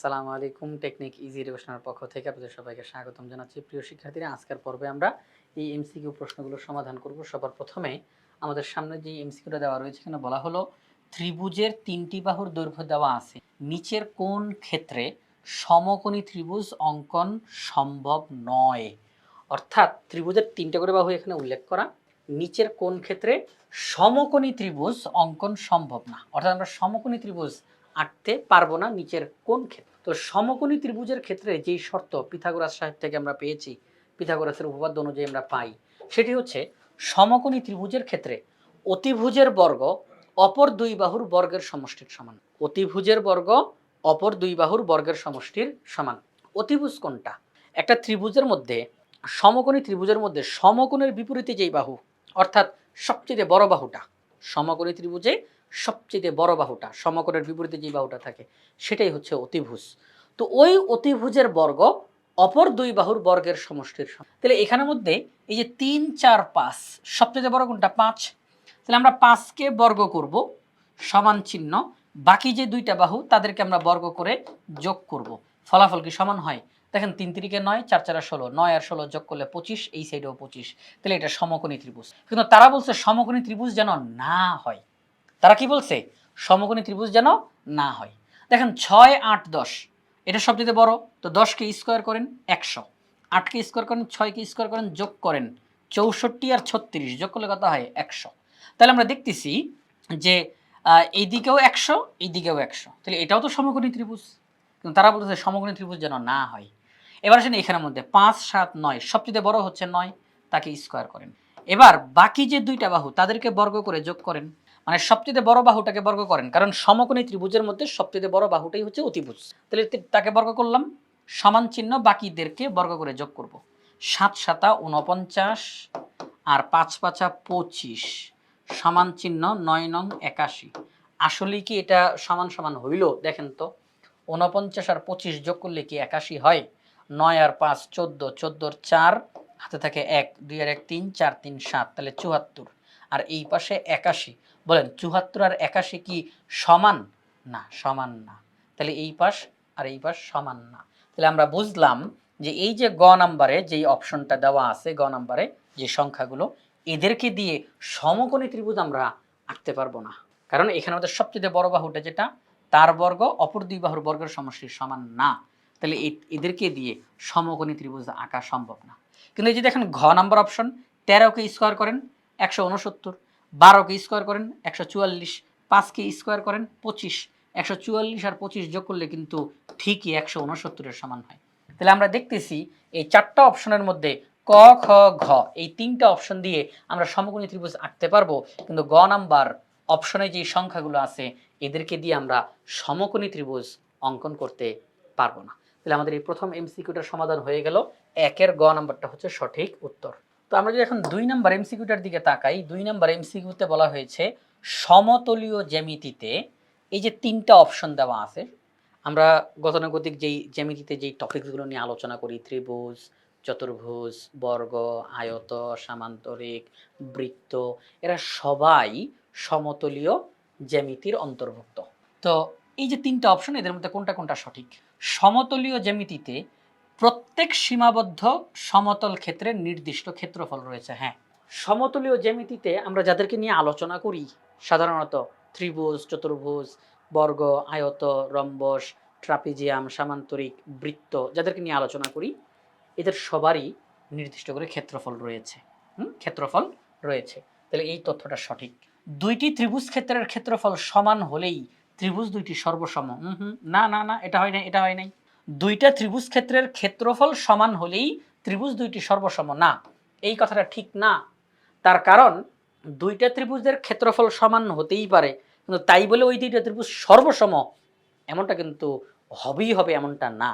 আসসালামু আলাইকুম। Technique easy এডুকেশনের পক্ষ থেকে আপনাদের সবাইকে স্বাগতম জানাচ্ছি। প্রিয় শিক্ষার্থীরা, আজকের পর্বে আমরা এই এমসিকিউ প্রশ্নগুলো সমাধান করব। সবার প্রথমে আমাদের সামনে যে এমসিকিউটা দেওয়া রয়েছে, এখানে বলা হলো ত্রিভুজের তিনটি বাহুর দৈর্ঘ্য দেওয়া আছে, নিচের কোন ক্ষেত্রে সমকোণী ত্রিভুজ অঙ্কন সম্ভব নয়। অর্থাৎ ত্রিভুজের তিনটে করে বাহু এখানে উল্লেখ করা, নিচের কোন ক্ষেত্রে সমকোণী ত্রিভুজ অঙ্কন সম্ভব না। অর্থাৎ আমরা সমকোণী ত্রিভুজ আঁকতে পারবো না নিচের কোন ক্ষেত্রে। তো সমকোণী ত্রিভুজের ক্ষেত্রে যেই শর্ত পিথাগোরাস সাহিত্য থেকে আমরা পেয়েছি, পিথাগোরাসের উপপাদ্য অনুযায়ী আমরা পাই, সেটি হচ্ছে সমকোণী ত্রিভুজের ক্ষেত্রে অতিভুজের বর্গ অপর দুই বাহুর বর্গের সমষ্টির সমান। অতিভুজের বর্গ অপর দুই বাহুর বর্গের সমষ্টির সমান। অতিভুজ কোনটা? একটা ত্রিভুজের মধ্যে, সমকোণী ত্রিভুজের মধ্যে সমকোণের বিপরীতে যেই বাহু, অর্থাৎ সবচেয়ে বড় বাহুটা, সমকোণী ত্রিভুজে সবচেয়ে বড় বাহুটা, সমকোণের বিপরীতে যে বাহুটা থাকে, সেটাই হচ্ছে অতিভুজ। তো ওই অতিভুজের বর্গ অপর দুই বাহুর বর্গের সমষ্টির সমান। তাহলে এখানের মধ্যে এই যে 3, 4, 5, সবচেয়ে বড় কোনটা? 5। তাহলে আমরা 5কে বর্গ করব, সমান চিহ্ন, বাকি যে দুইটা বাহু তাদেরকে আমরা বর্গ করে যোগ করব। ফলাফল কি সমান হয়? দেখেন, 3 3 9, 4 4 16, 9 আর 16 যোগ করলে 25, এই সাইডেও 25। তাহলে এটা সমকোণী ত্রিভুজ। কিন্তু তারা বলছে সমকোণী ত্রিভুজ যেন না হয়। তারা কি বলছে? সমকোণী ত্রিভুজ যেন না হয়। দেখেন, 6, 8, 10 এটা সবচেয়ে বড়, তো 10কে স্কোয়ার করেন 100, 8কে স্কোয়ার করেন, 6কে স্কোয়ার করেন, যোগ করেন 64 আর 36, যোগ করলে কত হয়? 100। তাহলে আমরা দেখতেছি যে এইদিকেও 100, এইদিকেও 100, তাহলে এটাও তো সমকোণী ত্রিভুজ। কিন্তু তারা বলতেছে সমকোণী ত্রিভুজ যেন না হয়। এবার আসেন এখানের মধ্যে 5, 7, 9, সবচেয়ে বড় হচ্ছে 9, তাকে স্কোয়ার করেন। এবার বাকি যে দুইটা বাহু তাদেরকে বর্গ করে যোগ করেন, মানে সবচেয়ে বড় বাহুটাকে বর্গ করেন, কারণ সমকোণী ত্রিভুজের মধ্যে সবচেয়ে বড় বাহুটাই হচ্ছে অতিভুজ। তাহলে তাকে বর্গ করলাম, সমান চিহ্ন, বাকিদেরকে বর্গ করে যোগ করব। 7 7 49 আর 5 5 25, সমান চিহ্ন 9 9 81। আসলে কি এটা সমান সমান হইল? দেখেন তো, 49 আর 25 যোগ করলে কি 81 হয়? 9 আর 5 14, 14 4, হাতে থাকে 1, 2 আর 1 3, 4 3 7, তাহলে 74। আর এই পাশে 81। বলেন 74 আর 81 কি সমান? না, সমান না। তাহলে এই পাশ আর এই পাশ সমান না। তাহলে আমরা বুঝলাম যে এই যে গ নাম্বারে যেই অপশনটা দেওয়া আছে, গ নাম্বারে যে সংখ্যাগুলো, এদেরকে দিয়ে সমকোণী ত্রিভুজ আমরা আঁকতে পারবো না। কারণ এখানে আমাদের সবচেয়ে বড় বাহুটা যেটা, তার বর্গ অপর দুই বাহুর বর্গের সমষ্টির সমান না। তাহলে এদেরকে দিয়ে সমকোণী ত্রিভুজ আঁকা সম্ভব না। কিন্তু এই যে দেখেন ঘ নাম্বার অপশন, 13কে স্কোয়ার করেন 169, 12কে স্কোয়ার করেন 144, 5কে স্কোয়ার করেন 25, 144 আর 25 যোগ করলে কিন্তু ঠিকই 169-এর সমান হয়। তাহলে আমরা দেখতেছি এই 4টা অপশনের মধ্যে ক, খ, ঘ, এই 3টা অপশন দিয়ে আমরা সমকোণী ত্রিভুজ আঁকতে পারবো, কিন্তু গ নাম্বার অপশনে যে সংখ্যাগুলো আছে এদেরকে দিয়ে আমরা সমকোণী ত্রিভুজ অঙ্কন করতে পারবো না। তাহলে আমাদের এই প্রথম এমসিকিউটার সমাধান হয়ে গেল। 1-এর গ নাম্বারটা হচ্ছে সঠিক উত্তর। তো আমরা যদি এখন 2 নাম্বার এমসিকিউটার দিকে তাকাই, 2 নাম্বার এমসিকিউতে বলা হয়েছে সমতলীয় জ্যামিতিতে এই যে 3টা অপশন দেওয়া আছে, আমরা গতানুগতিক যেই জ্যামিতিতে যেই টপিকসগুলো নিয়ে আলোচনা করি, ত্রিভুজ, চতুর্ভুজ, বর্গ, আয়ত, সামান্তরিক, বৃত্ত, এরা সবাই সমতলীয় জ্যামিতির অন্তর্ভুক্ত। তো এই যে 3টা অপশন, এদের মধ্যে কোনটা কোনটা সঠিক? সমতলীয় জ্যামিতিতে প্রত্যেক সীমাবদ্ধ সমতল ক্ষেত্রের নির্দিষ্ট ক্ষেত্রফল রয়েছে। হ্যাঁ, সমতলীয় জ্যামিতিতে আমরা যাদেরকে নিয়ে আলোচনা করি, সাধারণত ত্রিভুজ, চতুর্ভুজ, বর্গ, আয়ত, রম্বস, ট্রাপিজিয়াম, সামান্তরিক, বৃত্ত, যাদেরকে নিয়ে আলোচনা করি, এদের সবারই নির্দিষ্ট করে ক্ষেত্রফল রয়েছে। ক্ষেত্রফল রয়েছে। তাহলে এই তথ্যটা সঠিক। দুইটি ত্রিভুজ ক্ষেত্রের ক্ষেত্রফল সমান হলেই ত্রিভুজ দুইটি সর্বসম। না না না, এটা হয় নাই, এটা হয় নাই। দুইটা ত্রিভুজ ক্ষেত্রের ক্ষেত্রফল সমান হলেই ত্রিভুজ দুইটি সর্বসম না, এই কথাটা ঠিক না। তার কারণ দুইটা ত্রিভুজের ক্ষেত্রফল সমান হতেই পারে, কিন্তু তাই বলে ওই দুইটা ত্রিভুজ সর্বসম এমনটা কিন্তু হবেই হবে এমনটা না।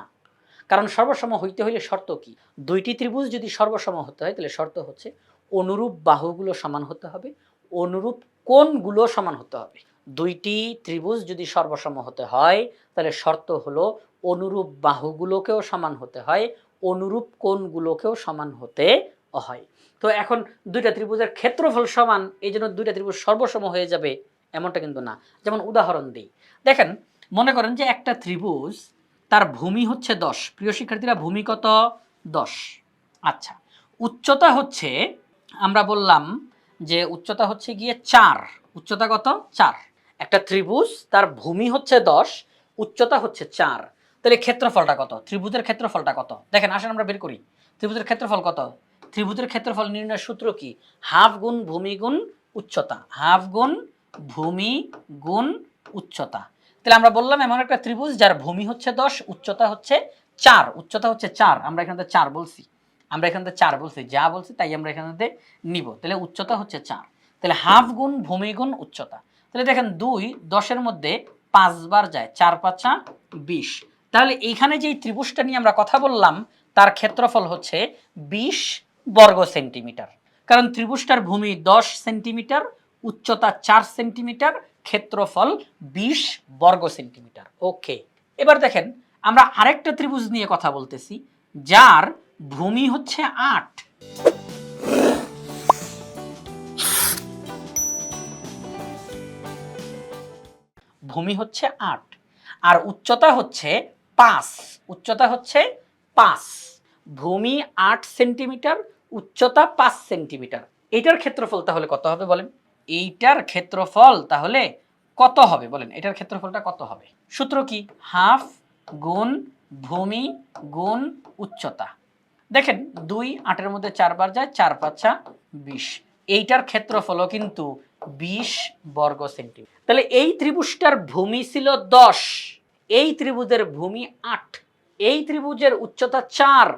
কারণ সর্বসম হইতে হইলে শর্ত কি? দুইটি ত্রিভুজ যদি সর্বসম হতে হয়, তাহলে শর্ত হচ্ছে অনুরূপ বাহুগুলো সমান হতে হবে, অনুরূপ কোণগুলো সমান হতে হবে। দুইটি ত্রিভুজ যদি সর্বসম হতে হয়, তাহলে শর্ত হলো অনুরূপ বাহুগুলোকেও সমান হতে হয়, অনুরূপ কোণগুলোকেও সমান হতে হয়। তো এখন দুইটা ত্রিভুজের ক্ষেত্রফল সমান, এই জন্য দুইটা ত্রিভুজ সর্বসম হয়ে যাবে এমনটা কিন্তু না। যেমন উদাহরণ দিই, দেখেন, মনে করেন যে একটা ত্রিভুজ তার ভূমি হচ্ছে 10। প্রিয় শিক্ষার্থীরা ভূমি কত? 10। আচ্ছা, উচ্চতা হচ্ছে, আমরা বললাম যে উচ্চতা হচ্ছে গিয়ে 4। উচ্চতা কত? 4। একটা ত্রিভুজ, তার ভূমি হচ্ছে 10, উচ্চতা হচ্ছে 4। তাহলে ক্ষেত্রফলটা কত? ত্রিভুজের ক্ষেত্রফলটা কত? দেখেন, আসেন আমরা বের করি। ত্রিভুজের ক্ষেত্রফল কত? ত্রিভুজের ক্ষেত্রফল নির্ণয়ের সূত্র কি? হাফ গুণ ভূমি গুণ উচ্চতা। হাফ গুণ ভূমি গুণ উচ্চতা। তাহলে আমরা বললাম এমন একটা ত্রিভুজ যার ভূমি হচ্ছে 10, উচ্চতা হচ্ছে 4। উচ্চতা হচ্ছে 4, আমরা এখানে 4 বলছি। আমরা এখানে 4 বলছি, যা বলছি তাই আমরা এখানে নিব। তাহলে উচ্চতা হচ্ছে 4। তাহলে হাফ গুণ ভূমি গুণ উচ্চতা। তাহলে দেখেন 2 10-এর মধ্যে 5 বার যায়, 4 5 20। তাহলে এইখানে যে ত্রিভুজটা নিয়ে আমরা কথা বললাম তার ক্ষেত্রফল হচ্ছে 20 বর্গ সেন্টিমিটার। কারণ ত্রিভুজটার ভূমি 10 সেন্টিমিটার, উচ্চতা 4 সেন্টিমিটার, ক্ষেত্রফল 20 বর্গ সেন্টিমিটার। ওকে, এবার দেখেন আমরা আরেকটা ত্রিভুজ নিয়ে কথা বলতেছি যার ভূমি হচ্ছে 8। ভূমি হচ্ছে 8 আর উচ্চতা হচ্ছে 5। উচ্চতা হচ্ছে 5। ভূমি 8 সেন্টিমিটার, উচ্চতা 5 সেন্টিমিটার। এইটার ক্ষেত্রফল তাহলে কত হবে বলেন? এইটার ক্ষেত্রফল তাহলে কত হবে বলেন? এটার ক্ষেত্রফলটা কত হবে? সূত্র কি? হাফ গুণ ভূমি গুণ উচ্চতা। দেখেন 2 8-এর মধ্যে 4 বার যায়, 4 5 20। এইটার ক্ষেত্রফলও কিন্তু 20 বর্গ সেন্টিমিটার। তাহলে এই ত্রিভুজটার ভূমি ছিল 10, এই ত্রিভুজের ভূমি 8, এই ত্রিভুজের উচ্চতা 4,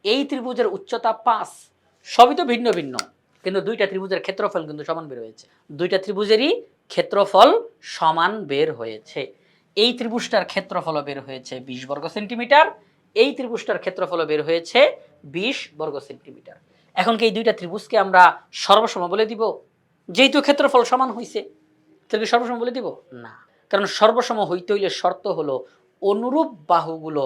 এই ত্রিভুজের উচ্চতা 5। সবই তো ভিন্ন ভিন্ন, কিন্তু দুইটা ত্রিভুজের ক্ষেত্রফল কিন্তু সমান বের হয়েছে। দুইটা ত্রিভুজেরই ক্ষেত্রফল সমান বের হয়েছে। এই ত্রিভুজটার ক্ষেত্রফল বের হয়েছে 20 বর্গ সেন্টিমিটার, এই ত্রিভুজটার ক্ষেত্রফল বের হয়েছে 20 বর্গ সেন্টিমিটার। এখন কি এই দুইটা ত্রিভুজকে আমরা সর্বসম বলে দিব? যেহেতু ক্ষেত্রফল সমান হয়েছে, তাহলে কি সর্বসম বলে দিব? না, কারণ সর্বসম হইতে হইলে শর্ত হলো অনুরূপ বাহুগুলো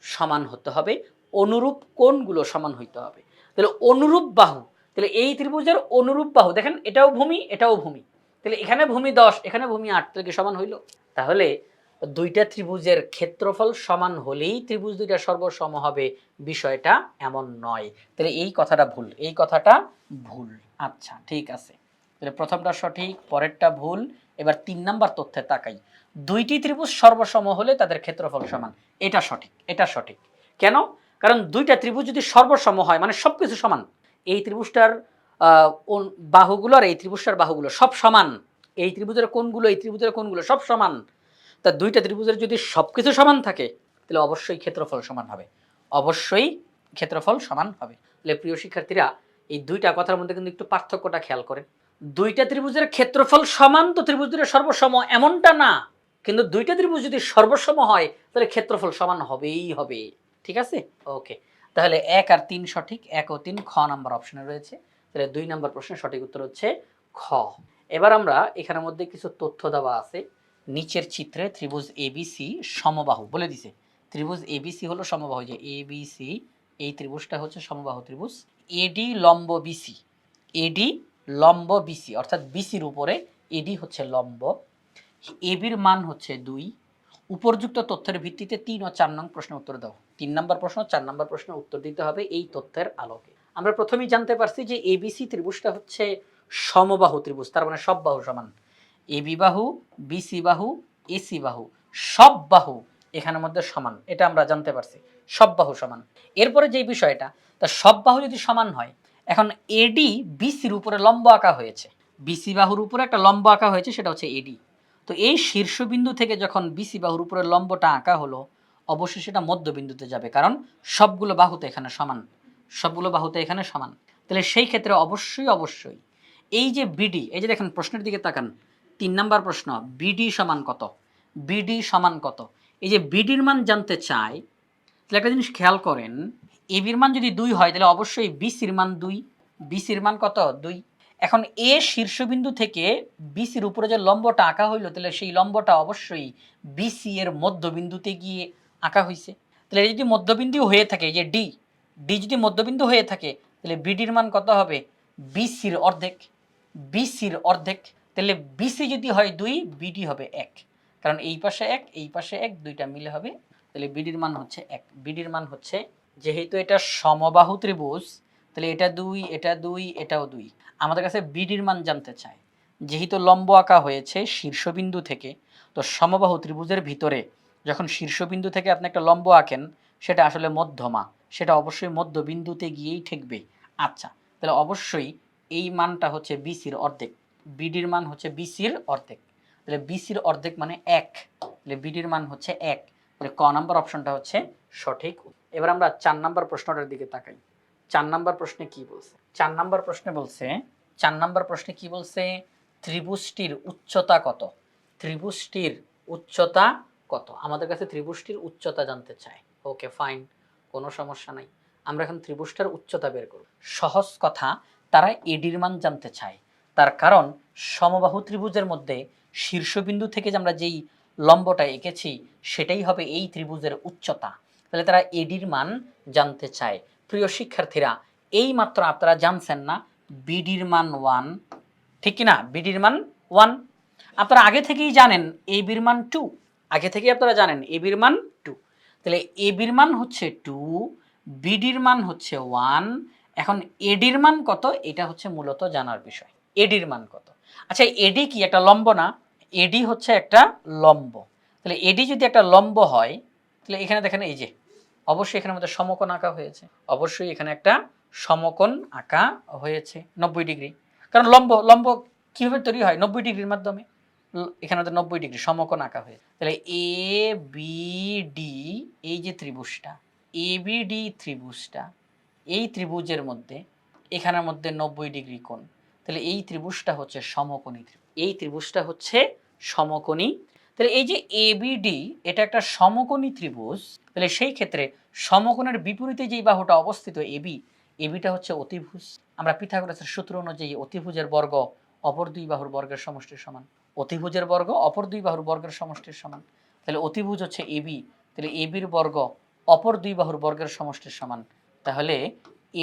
সমান হতে হবে, অনুরূপ কোণগুলো সমান হইতে হবে। তাহলে অনুরূপ বাহু, তাহলে এই ত্রিভুজের অনুরূপ বাহু, দেখেন এটাও ভূমি এটাও ভূমি, তাহলে এখানে ভূমি 10 এখানে ভূমি 8, তাহলে কি সমান হইল? তাহলে দুইটা ত্রিভুজের ক্ষেত্রফল সমান হলেই ত্রিভুজ দুইটা সর্বসম হবে, বিষয়টা এমন নয়। তাহলে এই কথাটা ভুল, এই কথাটা ভুল। আচ্ছা ঠিক আছে, তাহলে প্রথমটা সঠিক, পরেরটা ভুল। এবার 3 নাম্বার তথ্যে তাকাই। দুইটি ত্রিভুজ সর্বসম হলে তাদের ক্ষেত্রফল সমান, এটা সঠিক, এটা সঠিক। কেন? কারণ দুইটা ত্রিভুজ যদি সর্বসম হয় মানে সবকিছু সমান, এই ত্রিভুজটার বাহুগুলো আর এই ত্রিভুজটার বাহুগুলো সব সমান, এই ত্রিভুজের কোণগুলো এই ত্রিভুজের কোণগুলো সব সমান। তা দুইটা ত্রিভুজের যদি সবকিছু সমান থাকে তাহলে অবশ্যই ক্ষেত্রফল সমান হবে, অবশ্যই ক্ষেত্রফল সমান হবে। তাহলে প্রিয় শিক্ষার্থীরা, এই দুইটা কথার মধ্যে কিন্তু একটু পার্থক্যটা খেয়াল করেন। দুইটা ত্রিভুজের ক্ষেত্রফল সমান তো ত্রিভুজ দুটো সর্বসম এমনটা না, কিন্তু দুইটা ত্রিভুজ যদি সর্বসম হয় তাহলে ক্ষেত্রফল সমান হবেই হবে। ঠিক আছে? ওকে, তাহলে 1 আর 3 সঠিক, 1 ও 3 খ নাম্বার অপশনে রয়েছে। তাহলে 2 নাম্বার প্রশ্নের সঠিক উত্তর হচ্ছে খ। এবার আমরা এখানের মধ্যে কিছু তথ্য দেওয়া আছে। নিচের চিত্রে ত্রিভুজ এবিসি সমবাহু বলে দিছে। ত্রিভুজ এবিসি হলো সমবাহু, যে এবিসি এই ত্রিভুজটা হচ্ছে সমবাহু ত্রিভুজ। এডি লম্ব বিসি, এডি লম্ব বিসি অর্থাৎ বিসির উপরে এডি হচ্ছে লম্ব। এবির মান হচ্ছে 2। উপরযুক্ত তথ্যের ভিত্তিতে 3 ও 4 নং প্রশ্নের উত্তর দাও। 3 নাম্বার প্রশ্ন 4 নাম্বার প্রশ্নের উত্তর দিতে হবে এই তথ্যের আলোকে। আমরা প্রথমেই জানতে পারছি যে এবিসি ত্রিভুজটা হচ্ছে সমবাহু ত্রিভুজ, তার মানে সব বাহু সমান। এবি বাহু, বিসি বাহু, এসি বাহু, সব বাহু এখানের মধ্যে সমান, এটা আমরা জানতে পারছি, সব বাহু সমান। এরপরে যে বিষয়টা, তা সব বাহু যদি সমান হয়, এখন এডি বিসির উপরে লম্ব আঁকা হয়েছে, বিসি বাহুর উপরে একটা লম্ব আঁকা হয়েছে, সেটা হচ্ছে এডি। তো এই শীর্ষবিন্দু থেকে যখন বিসি বাহুর উপরে লম্বটা আঁকা হলো, অবশ্যই সেটা মধ্যবিন্দুতে যাবে, কারণ সবগুলো বাহুতে এখানে সমান, সবগুলো বাহুতে এখানে সমান। তাহলে সেই ক্ষেত্রে অবশ্যই অবশ্যই এই যে বিডি, এই যে দেখেন প্রশ্নের দিকে তাকান, 3 নাম্বার প্রশ্ন, বিডি সমান কত? বিডি সমান কত? এই যে বিডির মান জানতে চাই, তাহলে একটা জিনিস খেয়াল করেন, এবির মান যদি 2 হয় তাহলে অবশ্যই বিসির মান 2, বিসির মান কত? 2। এখন এ শীর্ষবিন্দু থেকে বিসির উপরে যে লম্বটা আঁকা হইলো, তাহলে সেই লম্বটা অবশ্যই বিসি এর মধ্যবিন্দুতে গিয়ে আঁকা হয়েছে। তাহলে যদি মধ্যবিন্দু হয়ে থাকে, যে ডি, ডি যদি মধ্যবিন্দু হয়ে থাকে, তাহলে বিডির মান কত হবে? বিসির অর্ধেক, বিসির অর্ধেক। তাহলে বিসি যদি হয় 2, বিডি হবে 1, কারণ এই পাশে 1 এই পাশে 1, দুইটা মিলে হবে তাহলে বিডির মান হচ্ছে 1। বিডির মান হচ্ছে, যেহেতু এটা সমবাহু ত্রিভুজ, তাহলে এটা 2, এটা 2, এটাও 2। আমাদের কাছে বিডির মান জানতে চায়। যেহেতু লম্ব আঁকা হয়েছে শীর্ষবিন্দু থেকে, তো সমবাহু ত্রিভুজের ভিতরে যখন শীর্ষবিন্দু থেকে আপনি একটা লম্ব আঁকেন, সেটা আসলে মধ্যমা, সেটা অবশ্যই মধ্যবিন্দুতে গিয়েই ঠেকবে। আচ্ছা, তাহলে অবশ্যই এই মানটা হচ্ছে বিসির অর্ধেক। বিডির মান হচ্ছে বিসির অর্ধেক, তাহলে বিসির অর্ধেক মানে 1, তাহলে বিডির মান হচ্ছে 1। তাহলে ক নাম্বার অপশনটা হচ্ছে সঠিক। এবার আমরা 4 নাম্বার প্রশ্নটার দিকে তাকাই। 4 নাম্বার প্রশ্নে কি বলছে? 4 নাম্বার প্রশ্নে বলছে, 4 নাম্বার প্রশ্নে কি বলছে? ত্রিভুজটির উচ্চতা কত? ত্রিভুজটির উচ্চতা কত? আমাদের কাছে ত্রিভুজটির উচ্চতা জানতে চায়। ওকে ফাইন, কোনো সমস্যা নাই। আমরা এখন ত্রিভুজটার উচ্চতা বের করব। সহজ কথা, তারা এডির মান জানতে চায়। তার কারণ সমবাহু ত্রিভুজের মধ্যে শীর্ষবিন্দু থেকে যে আমরা যেই লম্বটা এঁকেছি, সেটাই হবে এই ত্রিভুজের উচ্চতা। তাহলে তারা এডির মান জানতে চায়। প্রিয় শিক্ষার্থীরা, এই মাত্র আপনারা জানছেন না বিডির মান 1, ঠিক কি না? বিডির মান 1 আপনারা আগে থেকেই জানেন, এবির মান 2, আগে থেকেই আপনারা জানেন এবির মান 2। তাহলে এবির মান হচ্ছে 2, বিডির মান হচ্ছে 1। এখন এডির মান কত, এটা হচ্ছে মূলত জানার বিষয়। এডির মান কত? আচ্ছা, এডি কি একটা লম্ব না? এডি হচ্ছে একটা লম্ব। তাহলে এডি যদি একটা লম্ব হয়, তাহলে এখানে দেখেন, এই যে অবশ্যই এখানের মধ্যে সমকোণ আঁকা হয়েছে। অবশ্যই এখানে একটা সমকোণ আঁকা হয়েছে 90 ডিগ্রি। কারণ লম্ব লম্ব কীভাবে তৈরি হয়? 90 ডিগ্রির মাধ্যমে। এখানে আমাদের 90 ডিগ্রি সমকোণ আঁকা হয়েছে। তাহলে এ বি ডি, এই যে ত্রিভুজটা, এ বি ডি ত্রিভুজটা, এই ত্রিভুজের মধ্যে এখানের মধ্যে 90 ডিগ্রি কোণ। তাহলে এই ত্রিভুজটা হচ্ছে সমকোণী ত্রিভুজ। এই ত্রিভুজটা হচ্ছে সমকোণী। তাহলে এই যে এ বি ডি, এটা একটা সমকোণী ত্রিভুজ। তাহলে সেই ক্ষেত্রে সমকোণের বিপরীতে যেই বাহুটা অবস্থিত এবি, এবিটা হচ্ছে অতিভুজ। আমরা পিথাগোরাসের সূত্র অনুযায়ী অতিভুজের বর্গ অপর দুই বাহুর বর্গের সমষ্টির সমান। অতিভুজের বর্গ অপর দুই বাহুর বর্গের সমষ্টির সমান। তাহলে অতিভুজ হচ্ছে এবি, তাহলে এবির বর্গ অপর দুই বাহুর বর্গের সমষ্টির সমান। তাহলে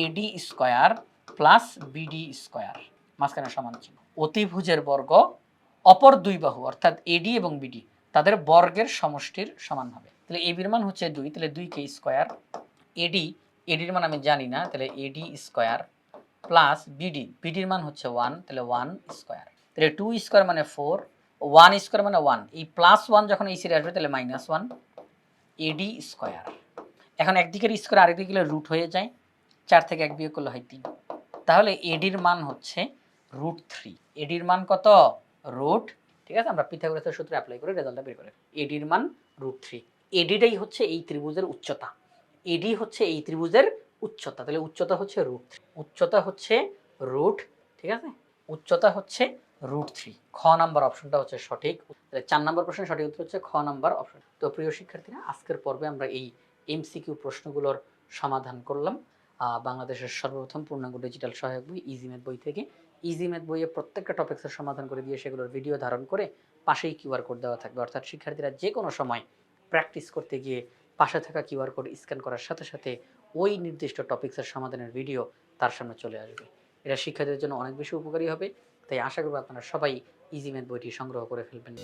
এডি স্কয়ার প্লাস বিডি স্কয়ার, মাঝখানে সমান চিহ্ন। অতিভুজের বর্গ অপর দুই বাহু অর্থাৎ এডি এবং বিডি, তাদের বর্গের সমষ্টির সমান হবে। তাহলে এবির মান হচ্ছে 2, তাহলে 2কে স্কয়ার। এডির মান আমি জানি না, তাহলে এডি স্কয়ার প্লাস বিডি, বিডির মান হচ্ছে 1, তাহলে 1 স্কয়ার। তাহলে 2 স্কয়ার মানে 4, 1 স্কয়ার মানে 1, এই প্লাস 1 যখন এই সাইডে আসবে তাহলে -1 এডি স্কয়ার। এখন একদিকের স্কয়ার আরেকদিকে গেলে রুট হয়ে যায়, 4 থেকে 1 বিয়োগ করলে হয় 3। তাহলে এডির মান হচ্ছে √3। এডির মান কত? √, ঠিক আছে? আমরা পিথাগোরাসের সূত্র অ্যাপ্লাই করে রেজাল্টটা বের করে। এডির মান √3। এডিটাই হচ্ছে এই ত্রিভুজের উচ্চতা। এডি হচ্ছে এই ত্রিভুজের উচ্চতা। তাহলে উচ্চতা হচ্ছে √3। উচ্চতা হচ্ছে √, ঠিক আছে? উচ্চতা হচ্ছে √3। খ নাম্বার অপশনটা হচ্ছে সঠিক। তাহলে 4 নাম্বার প্রশ্নের সঠিক উত্তর হচ্ছে খ নাম্বার অপশন। তো প্রিয় শিক্ষার্থীরা, আজকের পর্বে আমরা এই এমসিকিউ প্রশ্নগুলোর সমাধান করলাম বাংলাদেশের সর্বপ্রথম পূর্ণাঙ্গ ডিজিটাল সহায়ক বই ইজি ম্যাথ বই থেকে। ইজি ম্যাথ বইয়ে প্রত্যেকটা টপিক্সের সমাধান করে দিয়ে সেগুলোর ভিডিও ধারণ করে পাশেই কিউআর কোড দেওয়া থাকবে, অর্থাৎ শিক্ষার্থীরা যে কোনো সময় প্র্যাকটিস করতে গিয়ে পাশে থাকা কিউআর কোড স্ক্যান করার সাথে সাথে ওই নির্দিষ্ট টপিক্সের সমাধানের ভিডিও তার সামনে চলে আসবে। এটা শিক্ষার্থীদের জন্য অনেক বেশি উপকারী হবে। তাই আশা করব আপনারা সবাই ইজি ম্যাথ বইটি সংগ্রহ করে ফেলবেন।